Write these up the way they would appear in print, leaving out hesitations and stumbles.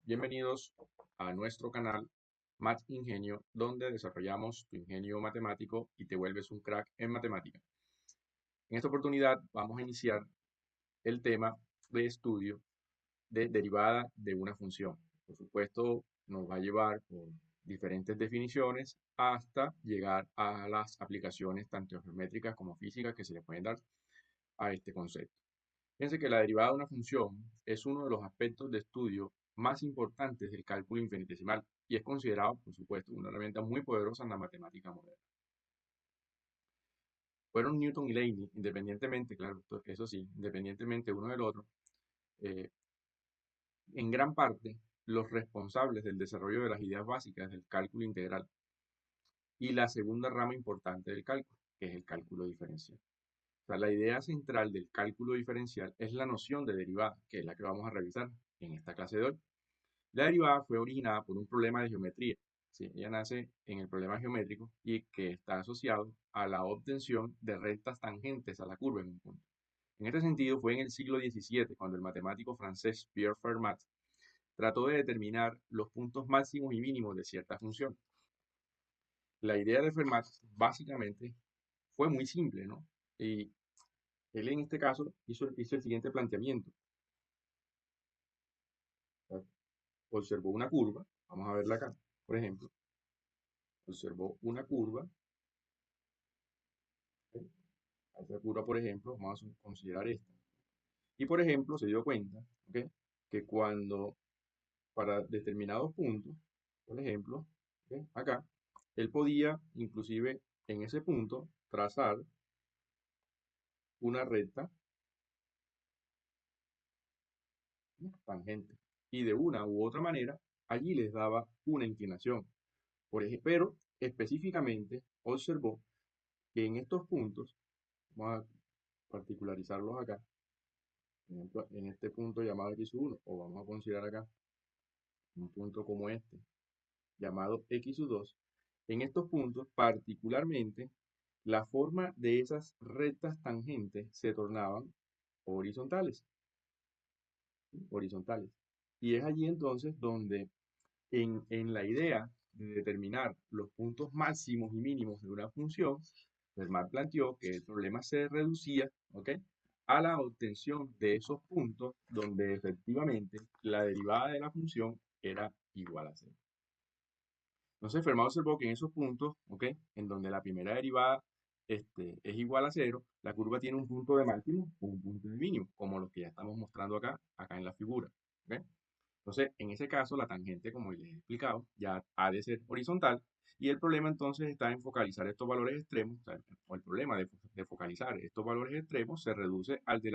Bienvenidos a nuestro canal Math Ingenio, donde desarrollamos tu ingenio matemático y te vuelves un crack en matemática. En esta oportunidad vamos a iniciar el tema de estudio de derivada de una función. Por supuesto, nos va a llevar por diferentes definiciones hasta llegar a las aplicaciones tanto geométricas como físicas que se le pueden dar a este concepto. Fíjense que la derivada de una función es uno de los aspectos de estudio más importantes del cálculo infinitesimal y es considerado, por supuesto, una herramienta muy poderosa en la matemática moderna. Fueron Newton y Leibniz, independientemente, claro, eso sí, independientemente uno del otro, eh, en gran parte los responsables del desarrollo de las ideas básicas del cálculo integral y la segunda rama importante del cálculo, que es el cálculo diferencial. O sea, la idea central del cálculo diferencial es la noción de derivada, que es la que vamos a revisar en esta clase de hoy. La derivada fue originada por un problema de geometría. ¿Sí? Ella nace en el problema geométrico y que está asociado a la obtención de rectas tangentes a la curva en un punto. En este sentido, fue en el siglo XVII cuando el matemático francés Pierre Fermat trató de determinar los puntos máximos y mínimos de cierta función. La idea de Fermat básicamente fue muy simple, ¿no? Y él en este caso hizo el siguiente planteamiento. Observó una curva, vamos a verla acá, por ejemplo, observó una curva. ¿Ok? A esta curva, por ejemplo, vamos a considerar esta. Y, por ejemplo, se dio cuenta, ¿ok?, que cuando para determinados puntos, por ejemplo, ¿ok?, acá, él podía, inclusive en ese punto, trazar una recta, ¿no?, tangente. Y de una u otra manera, allí les daba una inclinación. Pero específicamente observó que en estos puntos, vamos a particularizarlos acá, por ejemplo, en este punto llamado x1, o vamos a considerar acá un punto como este, llamado x2, en estos puntos particularmente la forma de esas rectas tangentes se tornaban horizontales, ¿sí? Horizontales. Y es allí entonces donde en la idea de determinar los puntos máximos y mínimos de una función, Fermat planteó que el problema se reducía, ¿ok?, a la obtención de esos puntos donde efectivamente la derivada de la función era igual a cero. Entonces, Fermat observó que en esos puntos, ¿ok?, en donde la primera derivada es igual a cero, la curva tiene un punto de máximo o un punto de mínimo, como los que ya estamos mostrando acá en la figura. ¿Ok? Entonces, en ese caso, la tangente, como les he explicado, ya ha de ser horizontal y el problema entonces está en focalizar estos valores extremos, o el problema de focalizar estos valores extremos se reduce al de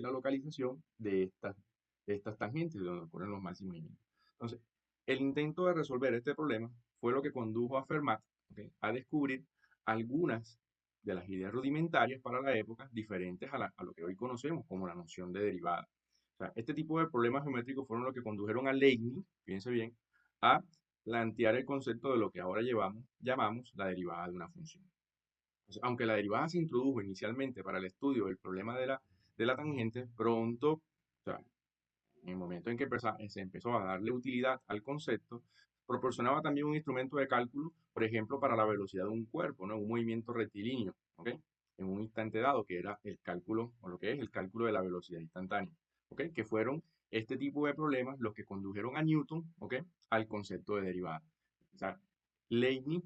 la localización de estas tangentes, donde ocurren los máximos y mínimos. Entonces, el intento de resolver este problema fue lo que condujo a Fermat, ¿ok?, a descubrir algunas de las ideas rudimentarias para la época diferentes a lo que hoy conocemos como la noción de derivada. O sea, este tipo de problemas geométricos fueron los que condujeron a Leibniz, fíjense bien, a plantear el concepto de lo que ahora llamamos la derivada de una función. Entonces, aunque la derivada se introdujo inicialmente para el estudio del problema de la tangente, pronto, o sea, en el momento en que se empezó a darle utilidad al concepto, proporcionaba también un instrumento de cálculo, por ejemplo, para la velocidad de un cuerpo, ¿no?, un movimiento rectilíneo, ¿ok?, en un instante dado, que era el cálculo, o lo que es el cálculo de la velocidad instantánea, ¿ok?, que fueron este tipo de problemas los que condujeron a Newton, ¿ok?, al concepto de derivada. O sea, Leibniz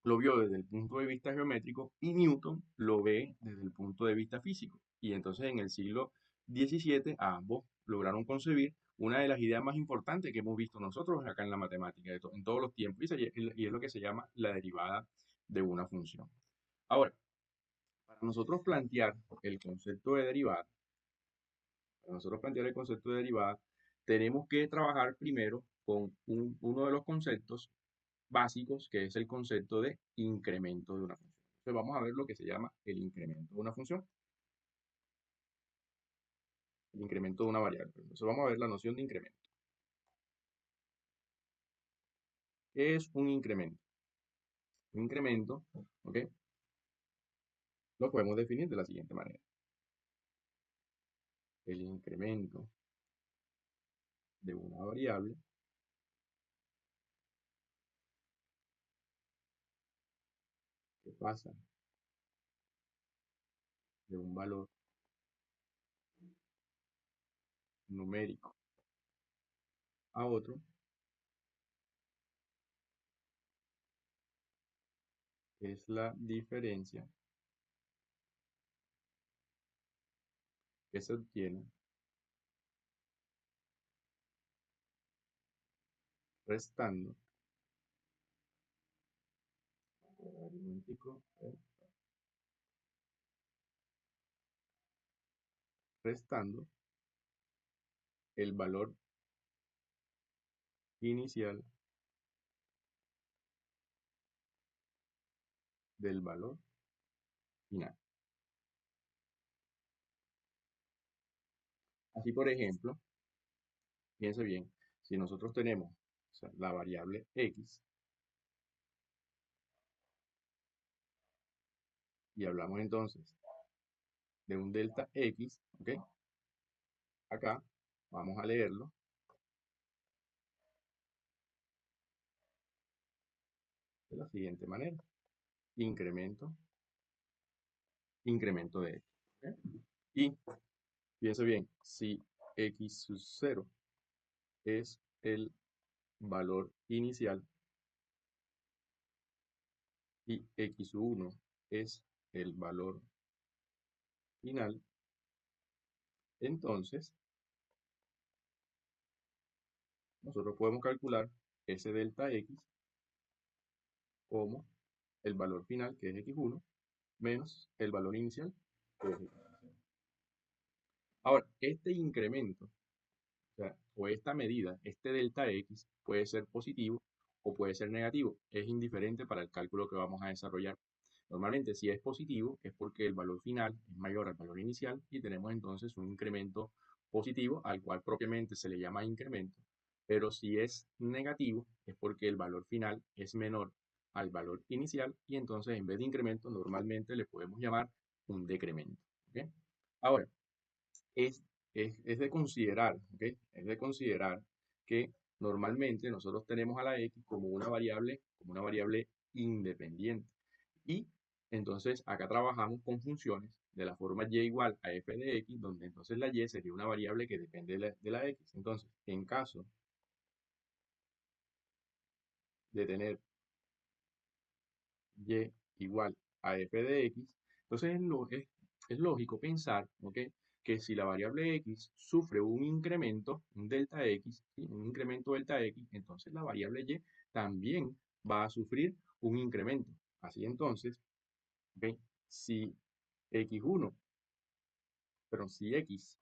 lo vio desde el punto de vista geométrico y Newton lo ve desde el punto de vista físico. Y entonces en el siglo XVII ambos lograron concebir una de las ideas más importantes que hemos visto nosotros acá en la matemática en todos los tiempos y es lo que se llama la derivada de una función. Ahora, para nosotros plantear el concepto de derivada, tenemos que trabajar primero con uno de los conceptos básicos, que es el concepto de incremento de una función. Entonces vamos a ver lo que se llama el incremento de una función, el incremento de una variable. Entonces vamos a ver la noción de incremento. ¿Qué es un incremento? Un incremento, ¿ok?, lo podemos definir de la siguiente manera. El incremento de una variable que pasa de un valor numérico a otro es la diferencia que se obtiene restando, restando el valor inicial del valor final. Así, por ejemplo, piense bien, si nosotros tenemos, o sea, la variable x y hablamos entonces de un delta x, ¿ok? Acá vamos a leerlo de la siguiente manera. Incremento, incremento de x. ¿Ok? Y piense bien, si x sub 0 es el valor inicial y x1 es el valor final, entonces nosotros podemos calcular ese delta x como el valor final, que es x1, menos el valor inicial, que es x0. Ahora, este incremento, o sea, o esta medida, este delta x, puede ser positivo o puede ser negativo. Es indiferente para el cálculo que vamos a desarrollar. Normalmente, si es positivo, es porque el valor final es mayor al valor inicial y tenemos entonces un incremento positivo, al cual propiamente se le llama incremento. Pero si es negativo, es porque el valor final es menor al valor inicial y entonces en vez de incremento, normalmente le podemos llamar un decremento. ¿Ok? Ahora, es, es de considerar, ¿ok? Es de considerar que normalmente nosotros tenemos a la x como una variable independiente. Y entonces acá trabajamos con funciones de la forma y igual a f de x, donde entonces la y sería una variable que depende de la x. Entonces, en caso de tener y igual a f de x, entonces es lógico pensar, ¿ok? Que si la variable x sufre un incremento, un delta x, ¿sí? Un incremento delta x, entonces la variable y también va a sufrir un incremento. Así entonces, ¿ok? Si x1, pero si x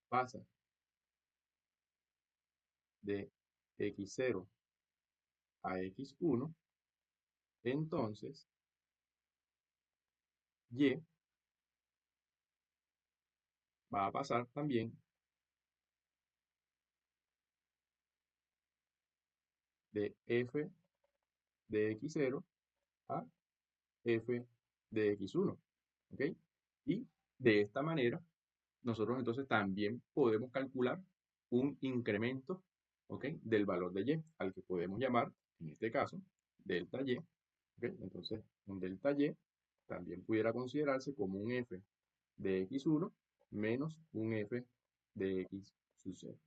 pasa de x0 a x1, entonces y va a pasar también de f de x0 a f de x1, ¿ok? Y de esta manera, nosotros entonces también podemos calcular un incremento, ¿ok? Del valor de y, al que podemos llamar, en este caso, delta y, ¿ok? Entonces, un delta y también pudiera considerarse como un f de x1 menos un f de x sub 0.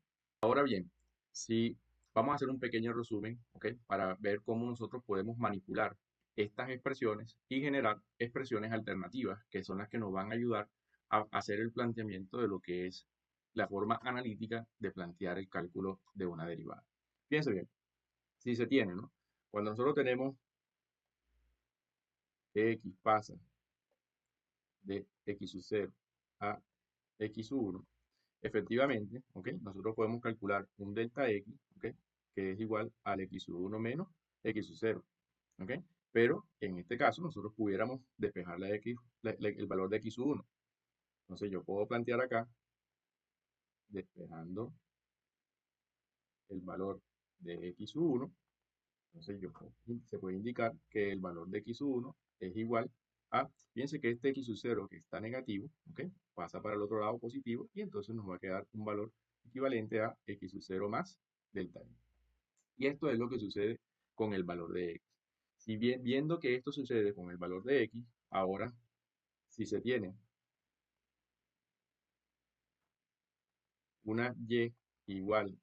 Ahora bien, si vamos a hacer un pequeño resumen, ¿ok? Para ver cómo nosotros podemos manipular estas expresiones y generar expresiones alternativas, que son las que nos van a ayudar a hacer el planteamiento de lo que es la forma analítica de plantear el cálculo de una derivada. Fíjense bien, si se tiene, ¿no? Cuando nosotros tenemos que x pasa de x sub 0 a x sub 1, efectivamente, ¿ok? Nosotros podemos calcular un delta x, ¿ok? Que es igual al x sub 1 menos x sub 0, ¿ok? Pero en este caso nosotros pudiéramos despejar la x, el valor de x sub 1. Entonces yo puedo plantear acá, despejando el valor de x sub 1, entonces se puede indicar que el valor de x sub 1 es igual Fíjense que este x sub 0 que está negativo, ¿ok? Pasa para el otro lado positivo y entonces nos va a quedar un valor equivalente a x sub 0 más delta x. Y esto es lo que sucede con el valor de x. Si bien viendo que esto sucede con el valor de x, ahora si se tiene una y igual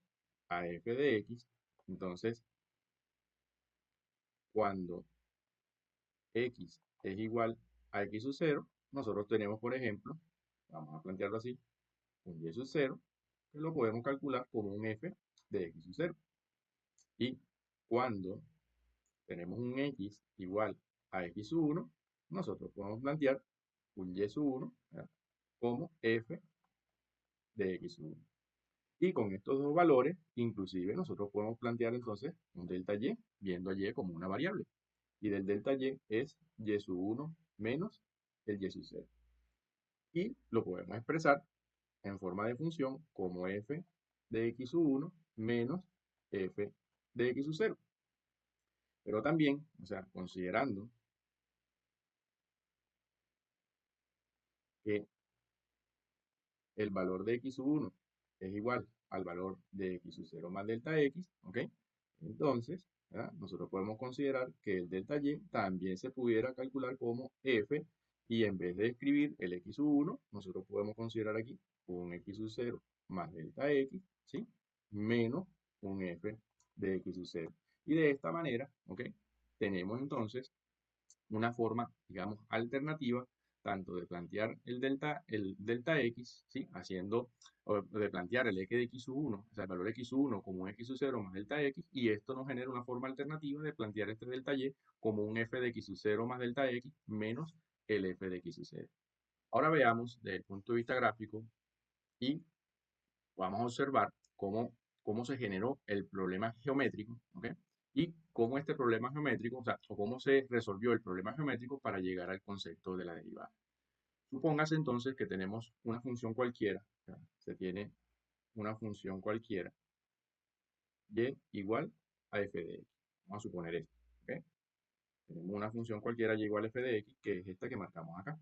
a f de x, entonces cuando x es igual a x sub 0, nosotros tenemos, por ejemplo, vamos a plantearlo así, un y sub 0, que lo podemos calcular como un f de x sub 0. Y cuando tenemos un x igual a x sub 1, nosotros podemos plantear un y sub 1, ¿verdad?, como f de x sub 1. Y con estos dos valores, inclusive nosotros podemos plantear entonces un delta y, viendo a y como una variable. Y del delta y es y sub 1 menos el y sub 0. Y lo podemos expresar en forma de función como f de x sub 1 menos f de x sub 0. Pero también, o sea, considerando que el valor de x sub 1 es igual al valor de x sub 0 más delta x, ¿ok? Entonces, ¿verdad?, nosotros podemos considerar que el delta y también se pudiera calcular como f, y en vez de escribir el x sub 1, nosotros podemos considerar aquí un x sub 0 más delta x, ¿sí?, menos un f de x sub 0. Y de esta manera, ¿ok?, tenemos entonces una forma, digamos, alternativa, tanto de plantear el delta x, ¿sí?, haciendo, o de plantear el x de x sub 1, o sea, el valor x sub 1 como un x sub 0 más delta x, y esto nos genera una forma alternativa de plantear este delta y como un f de x sub 0 más delta x menos el f de x sub 0. Ahora veamos desde el punto de vista gráfico y vamos a observar cómo se generó el problema geométrico, ¿ok? Y cómo este problema geométrico, o sea, o cómo se resolvió el problema geométrico para llegar al concepto de la derivada. Supóngase entonces que tenemos una función cualquiera, ¿ya? Se tiene una función cualquiera, y igual a f de x. Vamos a suponer esto, ¿ok? Tenemos una función cualquiera y igual a f de x, que es esta que marcamos acá.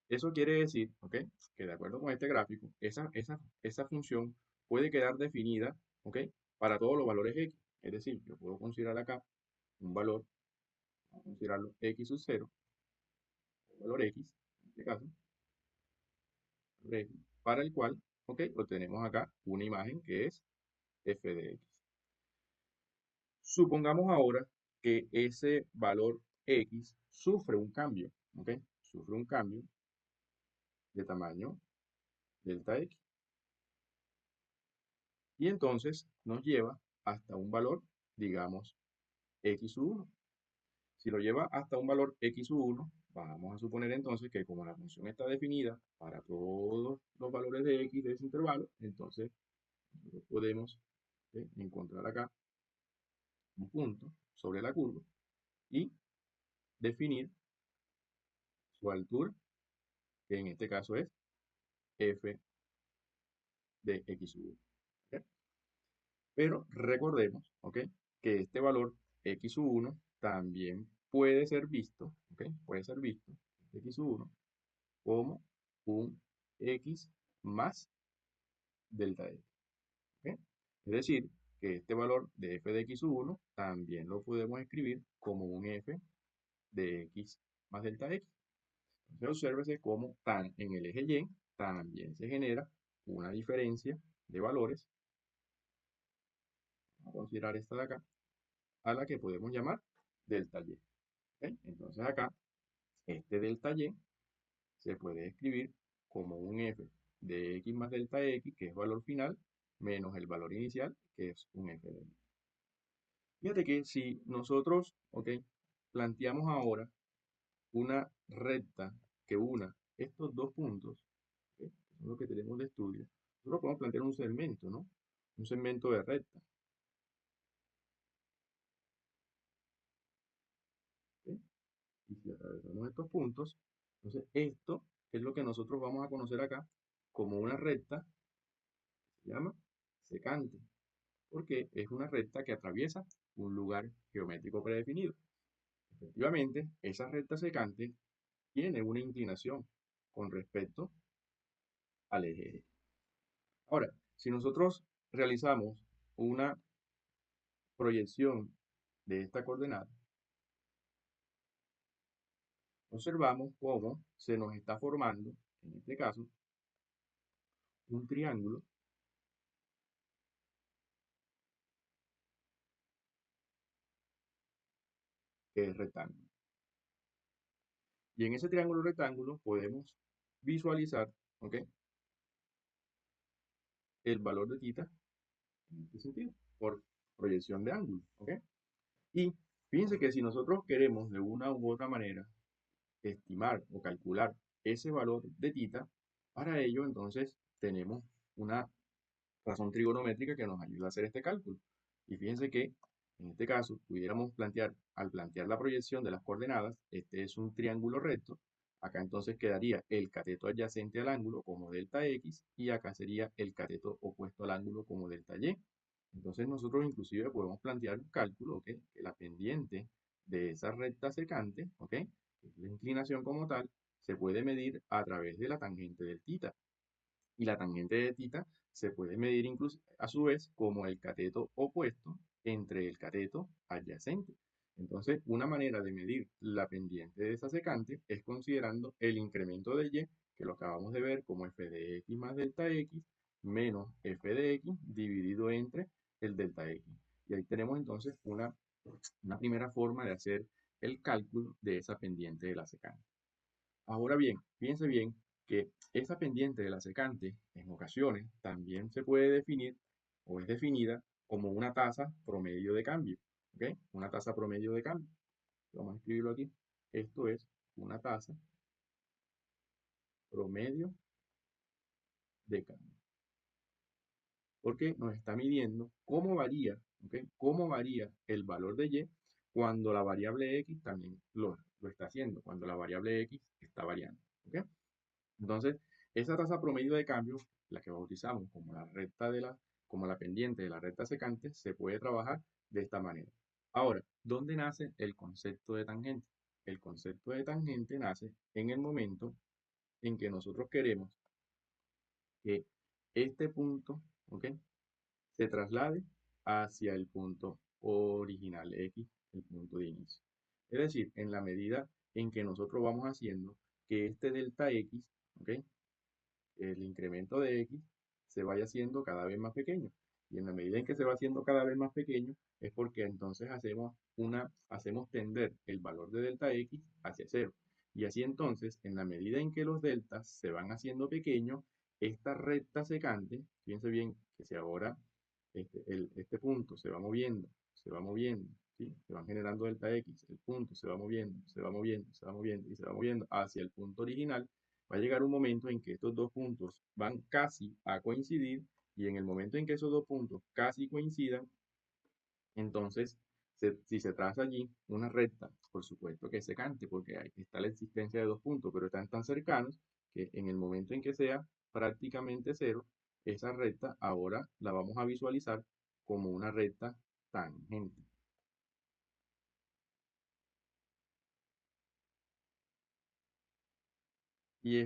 Eso quiere decir, ¿ok?, que de acuerdo con este gráfico, esa función puede quedar definida, ¿ok?, para todos los valores x. Es decir, yo puedo considerar acá un valor, vamos a considerarlo x sub 0, el valor x, en este caso, valor x, para el cual, ¿ok?, obtenemos acá una imagen que es f de x. Supongamos ahora que ese valor x sufre un cambio, ¿ok? Sufre un cambio de tamaño delta x. Y entonces nos lleva hasta un valor, digamos, x sub 1. Si lo lleva hasta un valor x sub 1, vamos a suponer entonces que como la función está definida para todos los valores de x de ese intervalo, entonces nosotros podemos encontrar acá un punto sobre la curva y definir su altura, que en este caso es f de x sub 1. ¿Ok? Pero recordemos, ¿ok?, que este valor x sub 1 también puede ser visto, ¿ok?, puede ser visto, x sub 1, como un x más delta x. ¿Ok? Es decir, que este valor de f de x sub 1 también lo podemos escribir como un f de x más delta x. Entonces, obsérvese cómo en el eje y también se genera una diferencia de valores. Vamos a considerar esta de acá, a la que podemos llamar delta y. ¿Ok? Entonces acá, este delta y se puede escribir como un f de x más delta x, que es valor final, menos el valor inicial, que es un f de y. Fíjate que si nosotros, ¿ok?, planteamos ahora una recta que una estos dos puntos, ¿ok?, que son lo que tenemos de estudio, nosotros podemos plantear un segmento, ¿no? Un segmento de recta. ¿Ok? Y si atravesamos estos puntos, entonces esto es lo que nosotros vamos a conocer acá como una recta, se llama secante, porque es una recta que atraviesa un lugar geométrico predefinido. Efectivamente, esa recta secante tiene una inclinación con respecto al eje X. Ahora, si nosotros realizamos una proyección de esta coordenada, observamos cómo se nos está formando, en este caso, un triángulo que es rectángulo. Y en ese triángulo rectángulo podemos visualizar, ¿ok?, el valor de θ en este sentido, por proyección de ángulo, ¿ok? Y fíjense que si nosotros queremos de una u otra manera estimar o calcular ese valor de θ, para ello entonces tenemos una razón trigonométrica que nos ayuda a hacer este cálculo. Y fíjense que en este caso pudiéramos plantear, al plantear la proyección de las coordenadas, este es un triángulo recto, acá entonces quedaría el cateto adyacente al ángulo como delta x y acá sería el cateto opuesto al ángulo como delta y. Entonces nosotros inclusive podemos plantear un cálculo, ¿ok?, que la pendiente de esa recta secante, ¿ok?, que es la inclinación como tal, se puede medir a través de la tangente del θ. Y la tangente de θ se puede medir incluso a su vez como el cateto opuesto entre el cateto adyacente. Entonces, una manera de medir la pendiente de esa secante es considerando el incremento de y, que lo acabamos de ver como f de x más delta x, menos f de x dividido entre el delta x. Y ahí tenemos entonces una primera forma de hacer el cálculo de esa pendiente de la secante. Ahora bien, fíjense bien que esa pendiente de la secante en ocasiones también se puede definir o es definida como una tasa promedio de cambio. ¿Ok? Una tasa promedio de cambio. Vamos a escribirlo aquí. Esto es una tasa promedio de cambio. Porque nos está midiendo cómo varía, ¿ok?, cómo varía el valor de y cuando la variable x también lo está haciendo, cuando la variable x está variando. ¿Ok? Entonces, esa tasa promedio de cambio, la que bautizamos como como la pendiente de la recta secante, se puede trabajar de esta manera. Ahora, ¿dónde nace el concepto de tangente? El concepto de tangente nace en el momento en que nosotros queremos que este punto, ¿ok?, se traslade hacia el punto original X, el punto de inicio. Es decir, en la medida en que nosotros vamos haciendo que este delta X, ¿ok?, el incremento de x se vaya haciendo cada vez más pequeño. Y en la medida en que se va haciendo cada vez más pequeño, es porque entonces hacemos tender el valor de delta x hacia cero. Y así entonces, en la medida en que los deltas se van haciendo pequeños, esta recta secante, fíjense bien que si ahora este punto se va moviendo, ¿sí?, se van generando delta x, el punto se va moviendo, se va moviendo, se va moviendo y se va moviendo hacia el punto original, va a llegar un momento en que estos dos puntos van casi a coincidir y en el momento en que esos dos puntos casi coincidan, entonces si se traza allí una recta, por supuesto que es secante porque ahí está la existencia de dos puntos, pero están tan cercanos que en el momento en que sea prácticamente cero, esa recta ahora la vamos a visualizar como una recta tangente.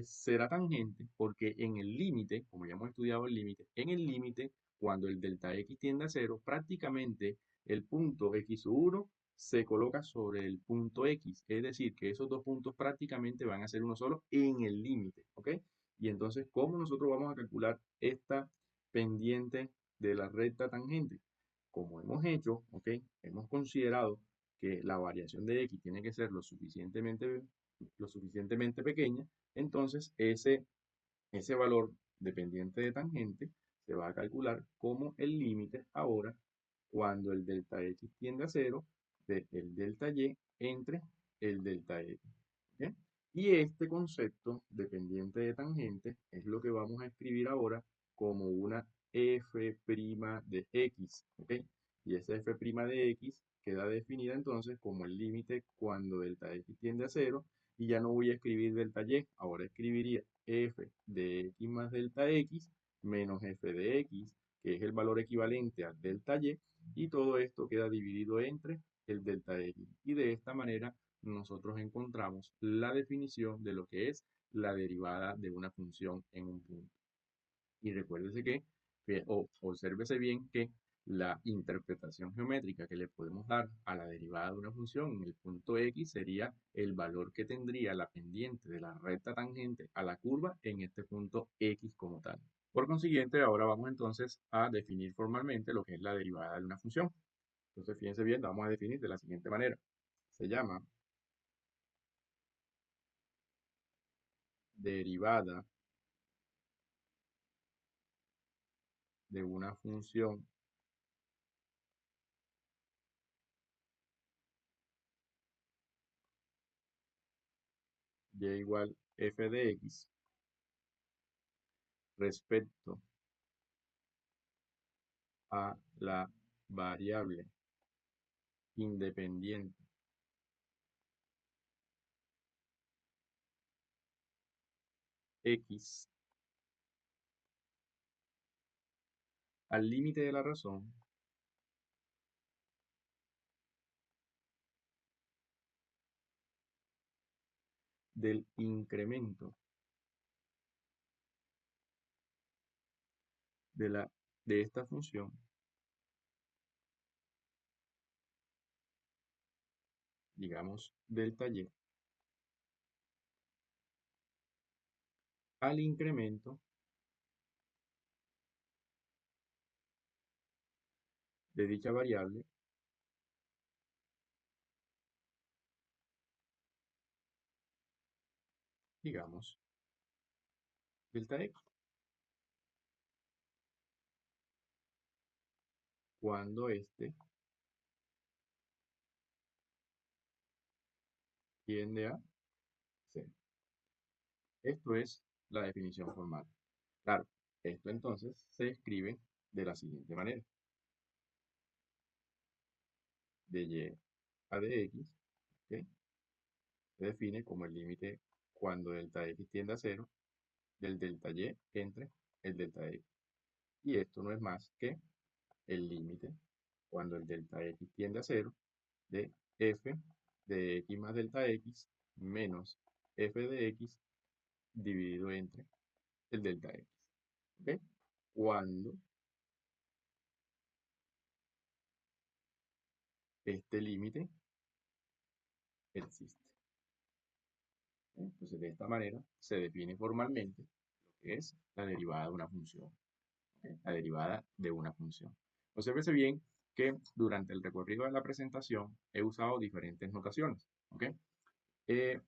Será tangente porque en el límite, como ya hemos estudiado el límite, en el límite, cuando el delta x tiende a cero, prácticamente el punto x1 se coloca sobre el punto x, es decir, que esos dos puntos prácticamente van a ser uno solo en el límite, ¿ok? Y entonces, ¿cómo nosotros vamos a calcular esta pendiente de la recta tangente? Como hemos hecho, ¿ok?, hemos considerado que la variación de x tiene que ser lo suficientemente pequeña, entonces ese valor dependiente de tangente se va a calcular como el límite ahora cuando el delta x tiende a cero del delta y entre el delta x. ¿Ok? Y este concepto dependiente de tangente es lo que vamos a escribir ahora como una f' de x. ¿Ok? Y esa f' de x queda definida entonces como el límite cuando delta x tiende a cero y ya no voy a escribir delta y, ahora escribiría f de x más delta x menos f de x, que es el valor equivalente al delta y todo esto queda dividido entre el delta X. Y de esta manera nosotros encontramos la definición de lo que es la derivada de una función en un punto. Y recuérdese o obsérvese bien que la interpretación geométrica que le podemos dar a la derivada de una función en el punto X sería el valor que tendría la pendiente de la recta tangente a la curva en este punto X como tal. Por consiguiente, ahora vamos entonces a definir formalmente lo que es la derivada de una función. Entonces, fíjense bien, la vamos a definir de la siguiente manera. Se llama derivada de una función y igual f de x respecto a la variable independiente x al límite de la razón del incremento de esta función digamos delta y al incremento de dicha variable digamos delta x cuando este tiende a cero. Esto es la definición formal. Claro, esto entonces se escribe de la siguiente manera. De y a dx, ¿ok? Se define como el límite cuando delta x tiende a cero del delta y entre el delta x. Y esto no es más que el límite cuando el delta x tiende a cero de f de x más delta x menos f de x dividido entre el delta x. ¿Ok? Cuando este límite existe. Entonces, de esta manera se define formalmente lo que es la derivada de una función. ¿Ok? La derivada de una función. Obsérvese bien que durante el recorrido de la presentación he usado diferentes notaciones. ¿Ok? Eh,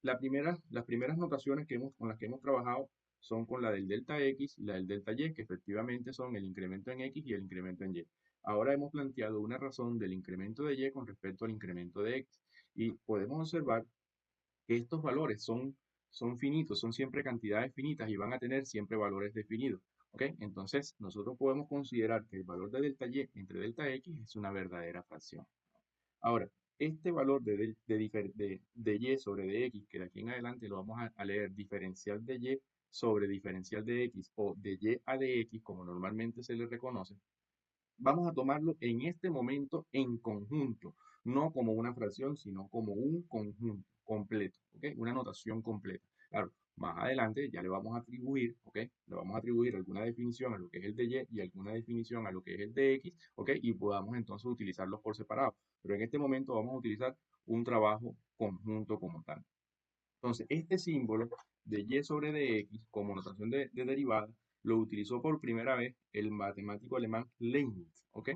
las primeras notaciones con las que hemos trabajado son con la del delta x y la del delta y, que efectivamente son el incremento en x y el incremento en y. Ahora hemos planteado una razón del incremento de y con respecto al incremento de x. Y podemos observar que estos valores son finitos, son siempre cantidades finitas y van a tener siempre valores definidos. ¿Ok? Entonces, nosotros podemos considerar que el valor de delta y entre delta x es una verdadera fracción. Ahora, este valor de y sobre de x, que de aquí en adelante lo vamos a leer diferencial de y sobre diferencial de x o de y a de x, como normalmente se le reconoce, vamos a tomarlo en este momento en conjunto, no como una fracción, sino como un conjunto completo, ¿ok? Una notación completa. Claro, más adelante ya le vamos a atribuir, ¿ok? Le vamos a atribuir alguna definición a lo que es el de y alguna definición a lo que es el de x, ¿ok? Y podamos entonces utilizarlos por separado. Pero en este momento vamos a utilizar un trabajo conjunto como tal. Entonces, este símbolo de y sobre dx como notación de derivada lo utilizó por primera vez el matemático alemán Leibniz, ¿ok?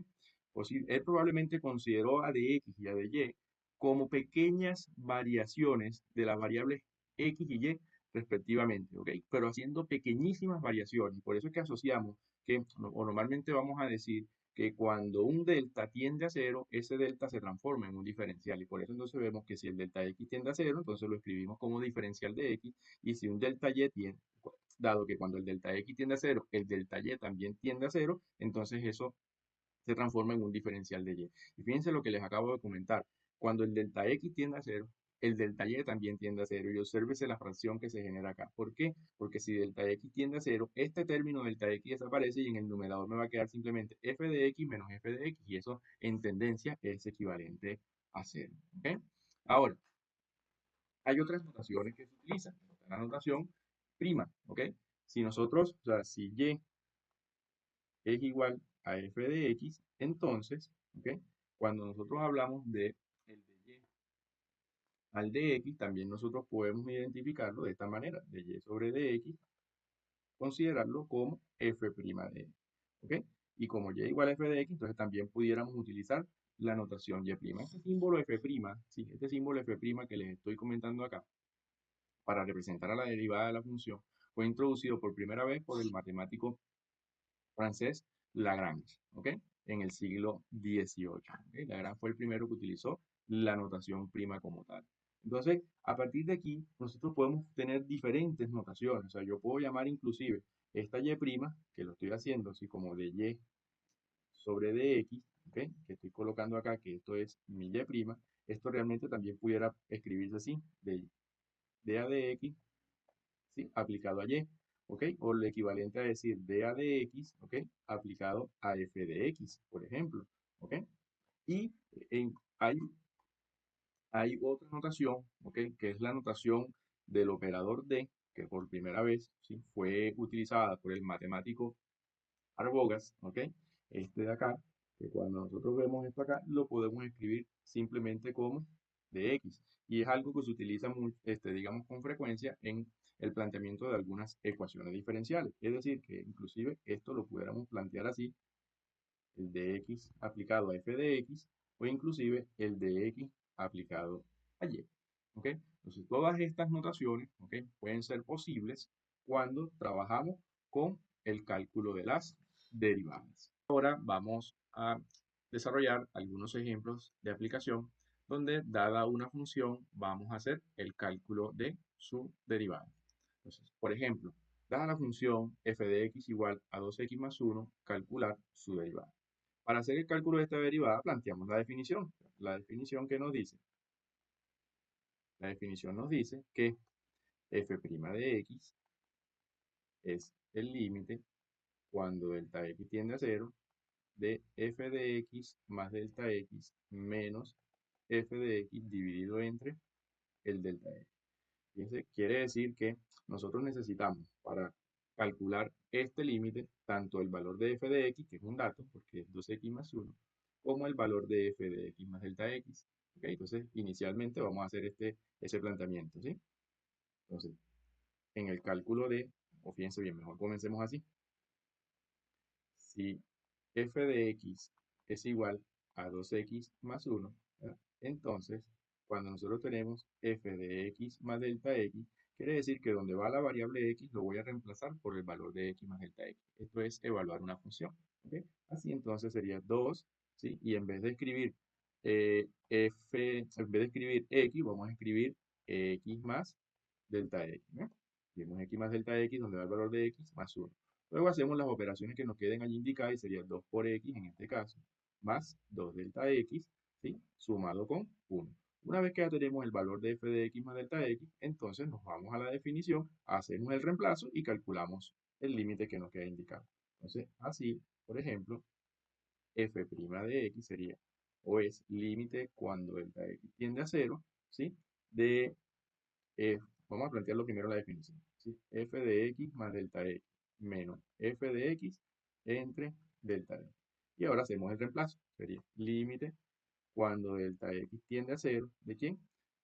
Él probablemente consideró a dx y a dy como pequeñas variaciones de las variables x y y respectivamente, ¿ok? Pero haciendo pequeñísimas variaciones. Por eso es que asociamos o normalmente vamos a decir que cuando un delta tiende a cero, ese delta se transforma en un diferencial. Y por eso entonces vemos que si el delta x tiende a cero, entonces lo escribimos como diferencial de x. Y si un delta y tiende, dado que cuando el delta x tiende a cero, el delta y también tiende a cero, entonces eso se transforma en un diferencial de y. Y fíjense lo que les acabo de comentar. Cuando el delta x tiende a cero, el delta y también tiende a cero. Y obsérvese la fracción que se genera acá. ¿Por qué? Porque si delta x tiende a cero, este término delta x desaparece y en el numerador me va a quedar simplemente f de x menos f de x. Y eso en tendencia es equivalente a cero. ¿Ok? Ahora, hay otras notaciones que se utilizan. Está la notación prima. ¿Ok? Si nosotros, o sea, si y es igual a f de x, entonces, ¿ok? Cuando nosotros hablamos de el de y al dx, también nosotros podemos identificarlo de esta manera, de y sobre dx, considerarlo como f' de x, ¿ok? Y como y igual a f de x, entonces también pudiéramos utilizar la notación y'. Este símbolo f', ¿sí? Este símbolo f' que les estoy comentando acá, para representar a la derivada de la función, fue introducido por primera vez por el matemático francés Lagrange, ¿ok? En el siglo XVIII. ¿Ok? Lagrange fue el primero que utilizó la notación prima como tal. Entonces, a partir de aquí, nosotros podemos tener diferentes notaciones. O sea, yo puedo llamar inclusive esta y', que lo estoy haciendo así como de y sobre dx, ¿ok? Que estoy colocando acá, que esto es mi y', esto realmente también pudiera escribirse así, de a de x, ¿sí? Aplicado a y, ¿ok? O lo equivalente a decir dA de x, ¿ok? Aplicado a f de x, por ejemplo, ¿ok? Y hay, hay otra notación, ¿ok? Que es la notación del operador de, que por primera vez, ¿sí? Fue utilizada por el matemático Arbogas, ¿ok? Este de acá, que cuando nosotros vemos esto acá, lo podemos escribir simplemente como de x. Y es algo que se utiliza, digamos, con frecuencia en el planteamiento de algunas ecuaciones diferenciales. Es decir, que inclusive esto lo pudiéramos plantear así, el de x aplicado a f de x, o inclusive el de x aplicado a y. ¿Ok? Entonces, todas estas notaciones, ¿ok? Pueden ser posibles cuando trabajamos con el cálculo de las derivadas. Ahora vamos a desarrollar algunos ejemplos de aplicación donde, dada una función, vamos a hacer el cálculo de su derivada. Entonces, por ejemplo, dada la función f de x igual a 2x más 1, calcular su derivada. Para hacer el cálculo de esta derivada, planteamos la definición. La definición que nos dice, la definición nos dice que f' de x es el límite cuando delta x tiende a 0 de f de x más delta x menos f de x dividido entre el delta x. Fíjense, quiere decir que nosotros necesitamos para calcular este límite tanto el valor de f de x, que es un dato, porque es 2x más 1, como el valor de f de x más delta x. ¿Ok? Entonces, inicialmente vamos a hacer ese planteamiento, ¿sí? Entonces, en el cálculo de, o fíjense bien, mejor comencemos así. Si f de x es igual a 2x más 1, ¿verdad? Entonces, cuando nosotros tenemos f de x más delta x, quiere decir que donde va la variable x lo voy a reemplazar por el valor de x más delta x. Esto es evaluar una función. ¿Ok? Así entonces sería 2, ¿sí? Y en vez de escribir en vez de escribir x, vamos a escribir x más delta x. ¿No? Tenemos x más delta x, donde va el valor de x, más 1. Luego hacemos las operaciones que nos queden allí indicadas y sería 2 por x en este caso, más 2 delta x, ¿sí? Sumado con 1. Una vez que ya tenemos el valor de f de x más delta x, entonces nos vamos a la definición, hacemos el reemplazo y calculamos el límite que nos queda indicado. Entonces, así, por ejemplo, f' de x sería, o es límite cuando delta x tiende a 0, ¿sí? De vamos a plantearlo primero la definición, ¿sí? F de x más delta x menos f de x entre delta x. Y ahora hacemos el reemplazo. Sería límite cuando delta x tiende a 0. ¿De quién?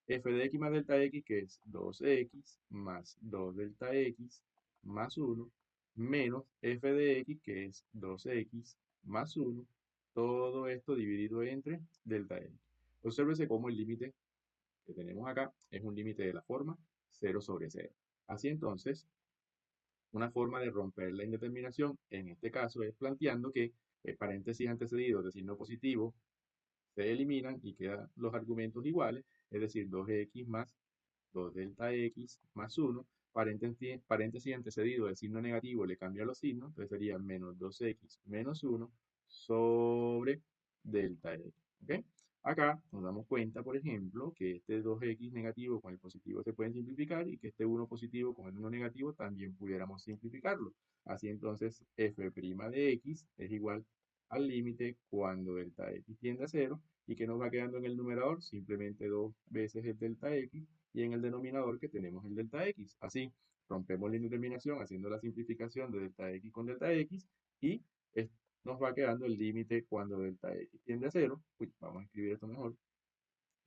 F de x más delta x, que es 2x más 2 delta x más 1, menos f de x, que es 2x más 1. Todo esto dividido entre delta x. Obsérvese cómo el límite que tenemos acá es un límite de la forma 0 sobre 0. Así entonces, una forma de romper la indeterminación, en este caso, es planteando que paréntesis antecedidos de signo positivo se eliminan y quedan los argumentos iguales, es decir, 2x más 2 delta x más 1, paréntesis antecedido de signo negativo le cambia los signos, entonces sería menos 2x menos 1 sobre delta x. ¿Ok? Acá nos damos cuenta, por ejemplo, que este 2x negativo con el positivo se pueden simplificar y que este 1 positivo con el 1 negativo también pudiéramos simplificarlo. Así entonces, f' de x es igual al límite cuando delta x tiende a cero y que nos va quedando en el numerador simplemente dos veces el delta x y en el denominador que tenemos el delta x. Así, rompemos la indeterminación haciendo la simplificación de delta x con delta x y nos va quedando el límite cuando delta x tiende a cero. Uy, vamos a escribir esto mejor.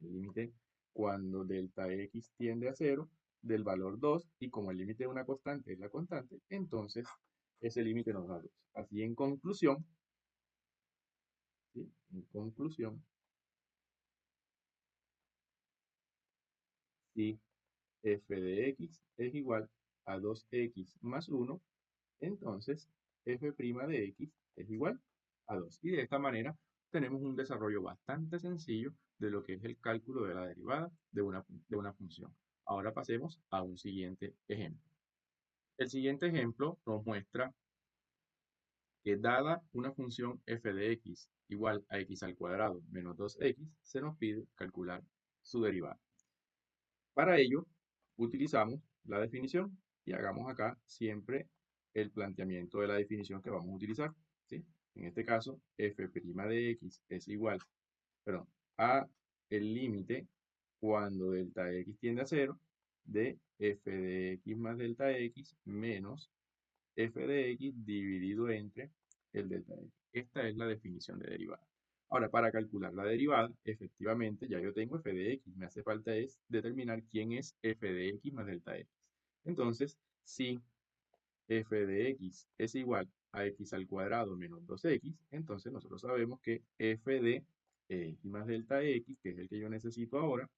El límite cuando delta x tiende a cero del valor 2 y como el límite de una constante es la constante, entonces ese límite nos da 2. Así en conclusión, ¿sí? En conclusión, si f de x es igual a 2x más 1, entonces f' de x es igual a 2. Y de esta manera tenemos un desarrollo bastante sencillo de lo que es el cálculo de la derivada de una función. Ahora pasemos a un siguiente ejemplo. El siguiente ejemplo nos muestra que dada una función f de x igual a x al cuadrado menos 2x, se nos pide calcular su derivada. Para ello, utilizamos la definición y hagamos acá siempre el planteamiento de la definición que vamos a utilizar, ¿sí? En este caso, f' de x es igual, perdón, a el límite cuando delta x tiende a cero de f de x más delta x menos f de x dividido entre el delta x. Esta es la definición de derivada. Ahora, para calcular la derivada, efectivamente, ya yo tengo f de x. Me hace falta es determinar quién es f de x más delta x. Entonces, si f de x es igual a x al cuadrado menos 2x, entonces nosotros sabemos que f de x más delta x, que es el que yo necesito ahora,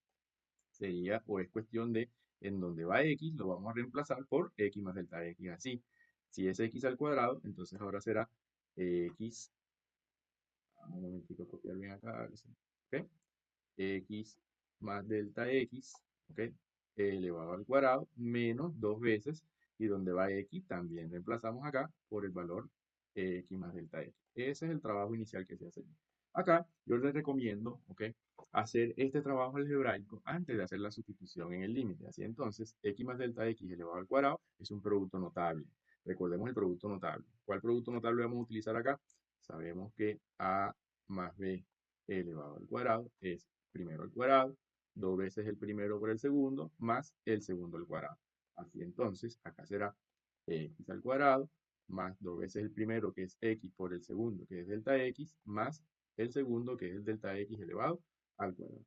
sería, o es cuestión de, en donde va x, lo vamos a reemplazar por x más delta x. Así, si es x al cuadrado, entonces ahora será x, un momentito, copiar bien acá, ¿ok? X más delta x, ¿ok? Elevado al cuadrado, menos dos veces, y donde va x también reemplazamos acá por el valor x más delta x. Ese es el trabajo inicial que se hace. Acá yo les recomiendo, ¿ok? Hacer este trabajo algebraico antes de hacer la sustitución en el límite. Así entonces, x más delta x elevado al cuadrado es un producto notable. Recordemos el producto notable. ¿Cuál producto notable vamos a utilizar acá? Sabemos que a más b elevado al cuadrado es primero al cuadrado, dos veces el primero por el segundo, más el segundo al cuadrado. Así entonces, acá será x al cuadrado, más dos veces el primero, que es x por el segundo, que es delta x, más el segundo, que es el delta x elevado al cuadrado.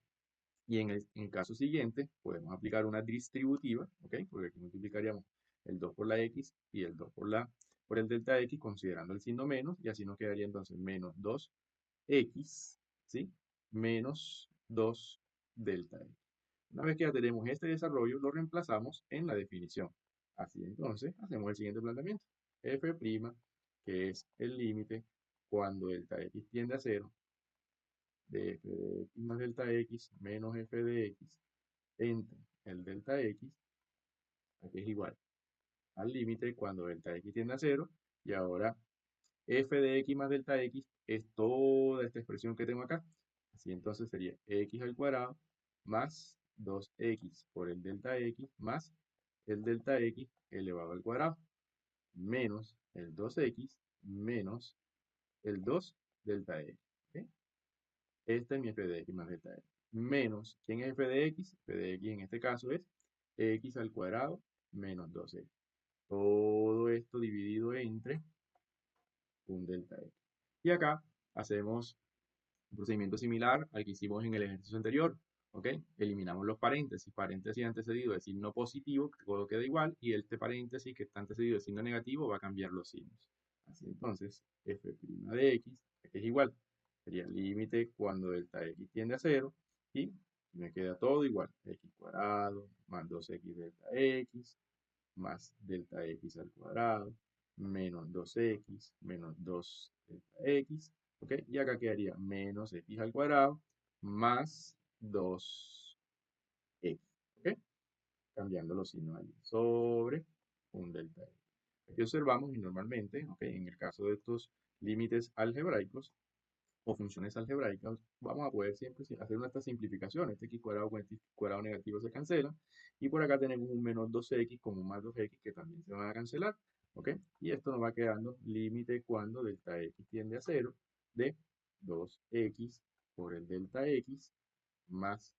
Y en el caso siguiente, podemos aplicar una distributiva, ¿ok? Porque aquí multiplicaríamos el 2 por la x y el 2 por el delta x, considerando el signo menos, y así nos quedaría entonces menos 2x, ¿sí? Menos 2 delta x. Una vez que ya tenemos este desarrollo, lo reemplazamos en la definición. Así entonces, hacemos el siguiente planteamiento. f', que es el límite cuando delta x tiende a cero, de f de x más delta x menos f de x entre el delta x, aquí es igual al límite cuando delta x tiende a cero, y ahora f de x más delta x es toda esta expresión que tengo acá. Así entonces sería x al cuadrado más 2x por el delta x más el delta x elevado al cuadrado menos el 2x menos el 2 delta x. ¿Ok? Esta es mi f de x más delta x. Menos, ¿quién es f de x? F de x en este caso es x al cuadrado menos 2x. Todo esto dividido entre un delta x. Y acá hacemos un procedimiento similar al que hicimos en el ejercicio anterior. ¿Ok? Eliminamos los paréntesis. Paréntesis antecedido de signo positivo, todo queda igual. Y este paréntesis que está antecedido de signo negativo va a cambiar los signos. Así entonces, f' de x es igual. Sería el límite cuando delta x tiende a cero. Y me queda todo igual. X cuadrado más 2x delta x más delta x al cuadrado menos 2x menos 2 delta x. ¿Ok? Y acá quedaría menos x al cuadrado más 2x. ¿Ok? Cambiando los signos allí. Sobre un delta x. Aquí observamos y normalmente, ¿ok? En el caso de estos límites algebraicos, o funciones algebraicas, vamos a poder siempre hacer nuestra simplificación. Este x cuadrado con este x cuadrado negativo se cancela. Y por acá tenemos un menos 2x con un más 2x que también se van a cancelar. ¿Ok? Y esto nos va quedando límite cuando delta x tiende a 0 de 2x por el delta x más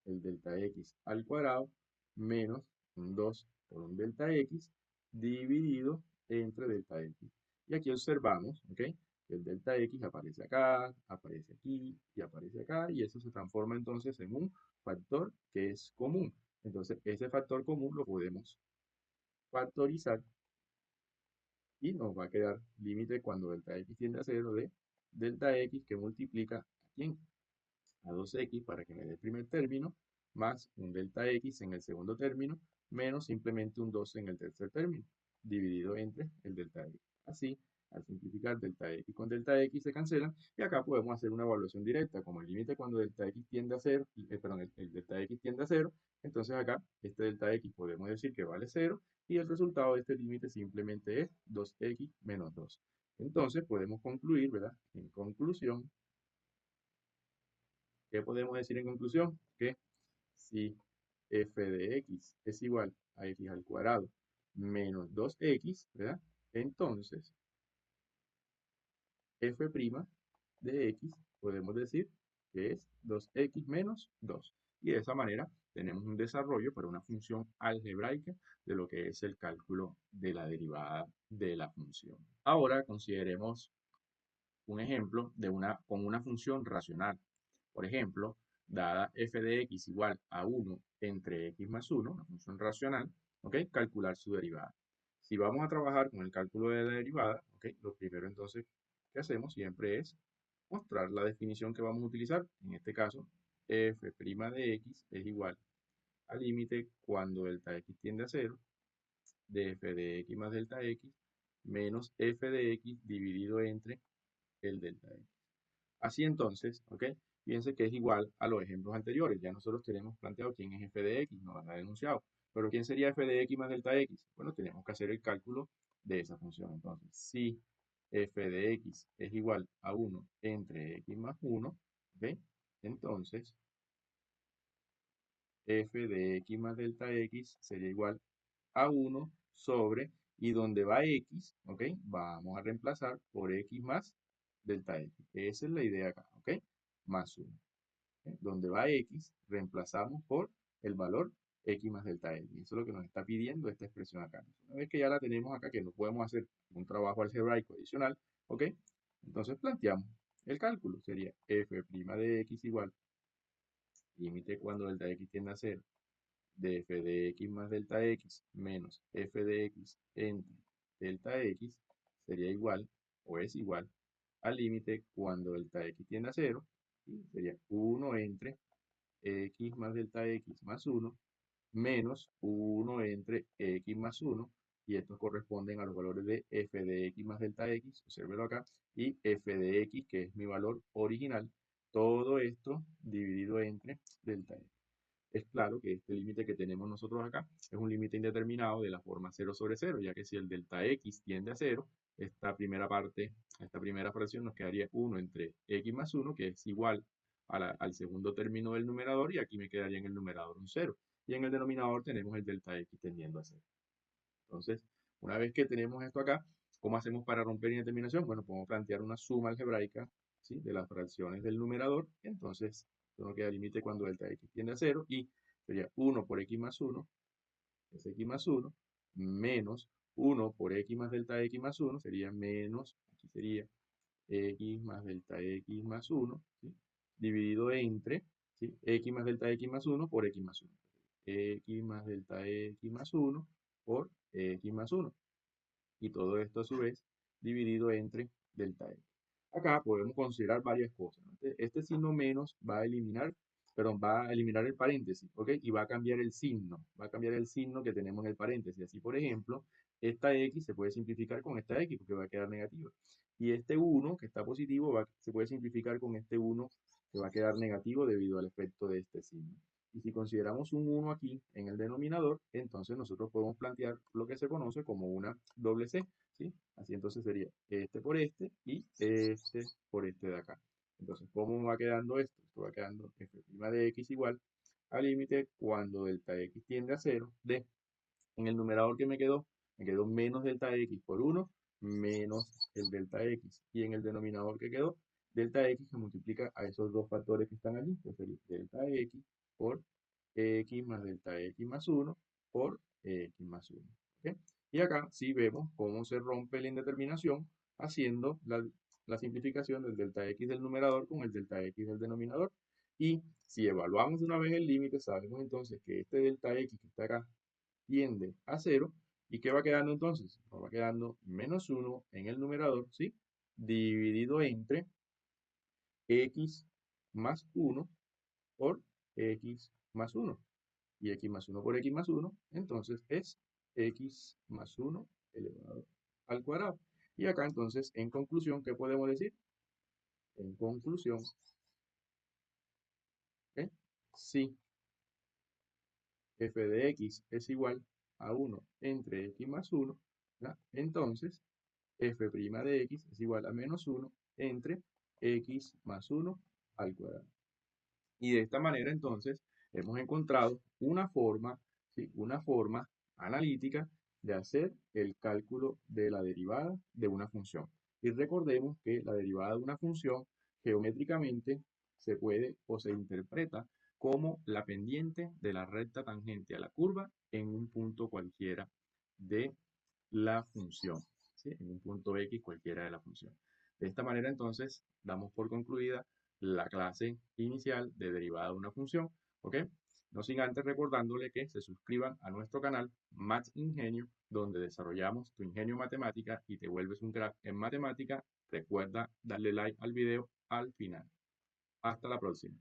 el delta x al cuadrado menos un 2 por un delta x dividido entre delta x. Y aquí observamos, ¿ok? Que el delta x aparece acá, aparece aquí y aparece acá, y eso se transforma entonces en un factor que es común. Entonces, ese factor común lo podemos factorizar y nos va a quedar límite cuando delta x tiende a 0 de delta x que multiplica ¿a quién? A 2x para que me dé el primer término, más un delta x en el segundo término, menos simplemente un 2 en el tercer término, dividido entre el delta x. Así, al simplificar delta x con delta x se cancelan, y acá podemos hacer una evaluación directa, como el límite cuando delta x tiende a 0, perdón, el delta x tiende a 0, entonces acá este delta x podemos decir que vale 0, y el resultado de este límite simplemente es 2x menos 2. Entonces podemos concluir, ¿verdad? En conclusión, ¿qué podemos decir en conclusión? Que si f de x es igual a x al cuadrado menos 2x, ¿verdad? Entonces, f' de x podemos decir que es 2x menos 2. Y de esa manera tenemos un desarrollo para una función algebraica de lo que es el cálculo de la derivada de la función. Ahora consideremos un ejemplo con una función racional. Por ejemplo, dada f de x igual a 1 entre x más 1, una función racional, ¿ok? Calcular su derivada. Si vamos a trabajar con el cálculo de la derivada, ¿ok? Lo primero entonces que hacemos siempre es mostrar la definición que vamos a utilizar. En este caso, f' de x es igual al límite cuando delta x tiende a 0 de f de x más delta x menos f de x dividido entre el delta x. Así entonces, ¿ok? Fíjense que es igual a los ejemplos anteriores. Ya nosotros tenemos planteado quién es f de x, nos han denunciado. Pero ¿quién sería f de x más delta x? Bueno, tenemos que hacer el cálculo de esa función. Entonces, si f de x es igual a 1 entre x más 1, ¿ok? Entonces, f de x más delta x sería igual a 1 sobre, y donde va x, ¿ok? Vamos a reemplazar por x más delta x. Esa es la idea acá, ¿ok? Más 1. Donde va x, reemplazamos por el valor x más delta x. Eso es lo que nos está pidiendo esta expresión acá. Una vez que ya la tenemos acá, que no podemos hacer un trabajo algebraico adicional, ¿ok? Entonces planteamos el cálculo. Sería f' de x igual, límite cuando delta x tiende a 0, de f de x más delta x menos f de x entre delta x sería igual o es igual al límite cuando delta x tiende a 0, y sería 1 entre x más delta x más 1 menos 1 entre x más 1, y estos corresponden a los valores de f de x más delta x, obsérvelo acá, y f de x, que es mi valor original, todo esto dividido entre delta x. Es claro que este límite que tenemos nosotros acá es un límite indeterminado de la forma 0 sobre 0, ya que si el delta x tiende a 0, esta primera parte, esta primera fracción nos quedaría 1 entre x más 1, que es igual al segundo término del numerador, y aquí me quedaría en el numerador un 0. Y en el denominador tenemos el delta x tendiendo a 0. Entonces, una vez que tenemos esto acá, ¿cómo hacemos para romper indeterminación? Bueno, podemos plantear una suma algebraica, ¿sí? De las fracciones del numerador. Entonces, esto nos queda límite cuando delta x tiende a 0, y sería 1 por x más 1, es x más 1, menos 1 por x más delta x más 1, sería menos, aquí sería x más delta x más 1, ¿sí? Dividido entre, ¿sí? X más delta x más 1 por x más 1. X más delta x más 1 por x más 1. Y todo esto a su vez dividido entre delta x. Acá podemos considerar varias cosas, ¿no? Este signo menos va a eliminar, perdón, va a eliminar el paréntesis, ¿ok? Y va a cambiar el signo, va a cambiar el signo que tenemos en el paréntesis. Así, por ejemplo, esta x se puede simplificar con esta x porque va a quedar negativa. Y este 1 que está positivo se puede simplificar con este 1 que va a quedar negativo debido al efecto de este signo. Y si consideramos un 1 aquí en el denominador, entonces nosotros podemos plantear lo que se conoce como una doble C, ¿sí? Así entonces sería este por este y este por este de acá. Entonces, ¿cómo va quedando esto? Esto va quedando f' de x igual al límite cuando delta x tiende a cero de, en el numerador que me quedó menos delta x por 1 menos el delta x. Y en el denominador que quedó, delta x que multiplica a esos dos factores que están allí, que sería delta x por x más delta x más 1 por x más 1. ¿Ok? Y acá sí vemos cómo se rompe la indeterminación haciendo la simplificación del delta x del numerador con el delta x del denominador. Y si evaluamos una vez el límite, sabemos entonces que este delta x que está acá tiende a cero. ¿Y qué va quedando entonces? Nos va quedando menos 1 en el numerador, ¿sí? Dividido entre x más 1 por x más 1. Y x más 1 por x más 1, entonces es x más 1 elevado al cuadrado. Y acá entonces, en conclusión, ¿qué podemos decir? En conclusión, ¿eh? Si f de x es igual a 1 entre x más 1, ¿ya? Entonces f' de x es igual a menos 1 entre x más 1 al cuadrado. Y de esta manera entonces hemos encontrado una forma, ¿sí? Una forma analítica de hacer el cálculo de la derivada de una función. Y recordemos que la derivada de una función geométricamente se puede o se interpreta como la pendiente de la recta tangente a la curva en un punto cualquiera de la función, ¿sí? En un punto X cualquiera de la función. De esta manera entonces damos por concluida la clase inicial de derivada de una función, ¿ok? No sin antes recordándole que se suscriban a nuestro canal Math Ingenio, donde desarrollamos tu ingenio matemática y te vuelves un crack en matemática. Recuerda darle like al video al final. Hasta la próxima.